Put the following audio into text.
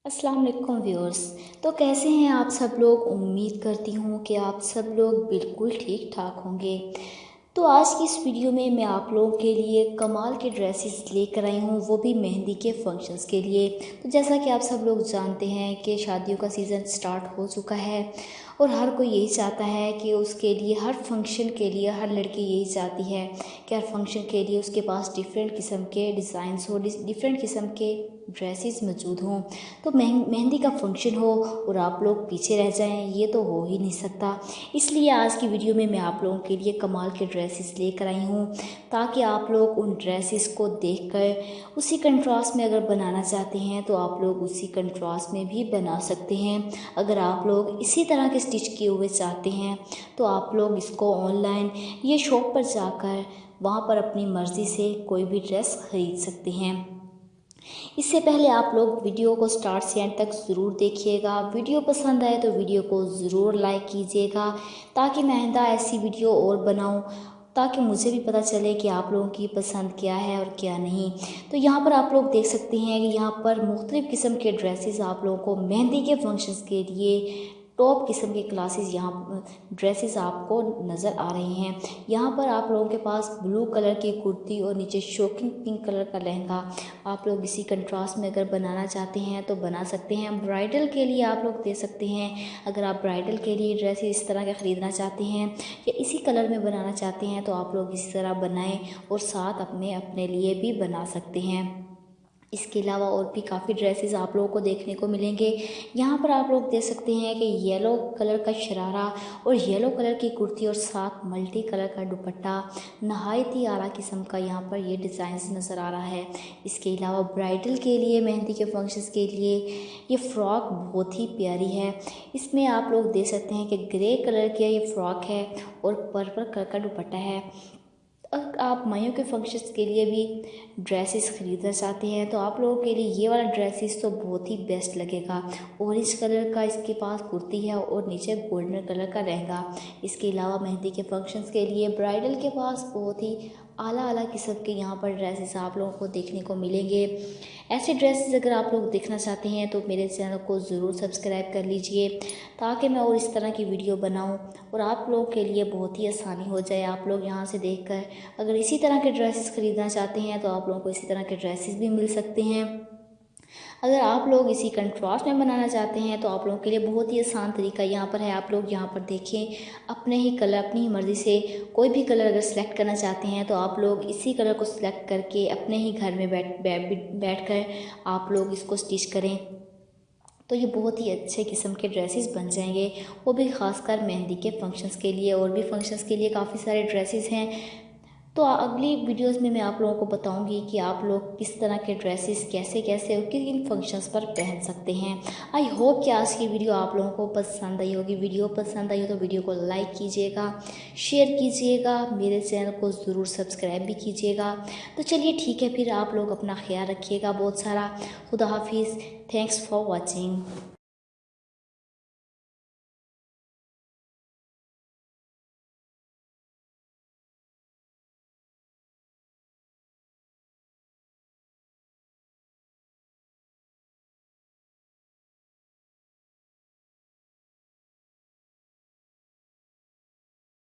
अस्सलाम वालेकुम व्यूअर्स। तो कैसे हैं आप सब लोग। उम्मीद करती हूँ कि आप सब लोग बिल्कुल ठीक ठाक होंगे। तो आज की इस वीडियो में मैं आप लोगों के लिए कमाल के ड्रेसेस लेकर आई हूँ, वो भी मेहंदी के फंक्शंस के लिए। तो जैसा कि आप सब लोग जानते हैं कि शादियों का सीज़न स्टार्ट हो चुका है और हर कोई यही चाहता है कि उसके लिए हर फंक्शन के लिए हर लड़की यही चाहती है कि हर फंक्शन के लिए उसके पास डिफरेंट किस्म के डिज़ाइंस हो, डिफरेंट किस्म के ड्रेसेस मौजूद हों। तो मेहंदी का फंक्शन हो और आप लोग पीछे रह जाएं, ये तो हो ही नहीं सकता। इसलिए आज की वीडियो में मैं आप लोगों के लिए कमाल के ड्रेसेस लेकर आई हूँ, ताकि आप लोग उन ड्रेसेस को देखकर उसी कंट्रास्ट में अगर बनाना चाहते हैं तो आप लोग उसी कंट्रास्ट में भी बना सकते हैं। अगर आप लोग इसी तरह के स्टिच किए हुए चाहते हैं तो आप लोग इसको ऑनलाइन या शॉप पर जाकर वहाँ पर अपनी मर्ज़ी से कोई भी ड्रेस खरीद सकते हैं। इससे पहले आप लोग वीडियो को स्टार्ट से एंड तक ज़रूर देखिएगा। वीडियो पसंद आए तो वीडियो को ज़रूर लाइक कीजिएगा, ताकि मैं आइंदा ऐसी वीडियो और बनाऊं, ताकि मुझे भी पता चले कि आप लोगों की पसंद क्या है और क्या नहीं। तो यहाँ पर आप लोग देख सकते हैं कि यहाँ पर मुख्तलिफ़ किस्म के ड्रेसेस आप लोगों को मेहंदी के फंक्शंस के लिए टॉप किस्म के क्लासेस यहाँ ड्रेसेस आपको नज़र आ रही हैं। यहाँ पर आप लोगों के पास ब्लू कलर की कुर्ती और नीचे शॉकिंग पिंक कलर का लहंगा आप लोग इसी कंट्रास्ट में अगर बनाना चाहते हैं तो बना सकते हैं। ब्राइडल के लिए आप लोग दे सकते हैं। अगर आप ब्राइडल के लिए ड्रेसेस इस तरह के ख़रीदना चाहते हैं या इसी कलर में बनाना चाहते हैं तो आप लोग इसी तरह बनाएं और साथ अपने लिए भी बना सकते हैं। इसके अलावा और भी काफ़ी ड्रेसेस आप लोगों को देखने को मिलेंगे। यहाँ पर आप लोग देख सकते हैं कि येलो कलर का शरारा और येलो कलर की कुर्ती और साथ मल्टी कलर का दुपट्टा नहायत ही आला किस्म का यहाँ पर ये डिज़ाइंस नज़र आ रहा है। इसके अलावा ब्राइडल के लिए मेहंदी के फंक्शंस के लिए ये फ़्रॉक बहुत ही प्यारी है। इसमें आप लोग देख सकते हैं कि ग्रे कलर की ये फ़्रॉक है और पर्पल कलर का दुपट्टा है। अगर आप माइयों के फंक्शंस के लिए भी ड्रेसेस ख़रीदना चाहते हैं तो आप लोगों के लिए ये वाला ड्रेसेस तो बहुत ही बेस्ट लगेगा। ऑरेंज कलर का इसके पास कुर्ती है और नीचे गोल्डन कलर का लहंगा। इसके अलावा मेहंदी के फंक्शंस के लिए ब्राइडल के पास बहुत ही आला किस्म के यहाँ पर ड्रेसेस आप लोगों को देखने को मिलेंगे। ऐसे ड्रेसेस अगर आप लोग देखना चाहते हैं तो मेरे चैनल को ज़रूर सब्सक्राइब कर लीजिए, ताकि मैं और इस तरह की वीडियो बनाऊं और आप लोगों के लिए बहुत ही आसानी हो जाए। आप लोग यहाँ से देखकर अगर इसी तरह के ड्रेसेस ख़रीदना चाहते हैं तो आप लोगों को इसी तरह के ड्रेसेस भी मिल सकते हैं। अगर आप लोग इसी कंट्रास्ट में बनाना चाहते हैं तो आप लोगों के लिए बहुत ही आसान तरीका यहाँ पर है। आप लोग यहाँ पर देखें, अपने ही कलर अपनी ही मर्ज़ी से कोई भी कलर अगर सेलेक्ट करना चाहते हैं तो आप लोग इसी कलर को सिलेक्ट करके अपने ही घर में बैठ कर आप लोग इसको स्टिच करें तो ये बहुत ही अच्छे किस्म के ड्रेसेस बन जाएंगे, वो भी ख़ासकर मेहंदी के फंक्शंस के लिए। और भी फंक्शंस के लिए काफ़ी सारे ड्रेसेस हैं। तो अगली वीडियोस में मैं आप लोगों को बताऊंगी कि आप लोग किस तरह के ड्रेसेस कैसे कैसे और किन किन फंक्शंस पर पहन सकते हैं। आई होप कि आज की वीडियो आप लोगों को पसंद आई होगी। वीडियो पसंद आई हो तो वीडियो को लाइक कीजिएगा, शेयर कीजिएगा, मेरे चैनल को ज़रूर सब्सक्राइब भी कीजिएगा। तो चलिए ठीक है, फिर आप लोग अपना ख्याल रखिएगा बहुत सारा। खुदा हाफिज़। Thanks for watching.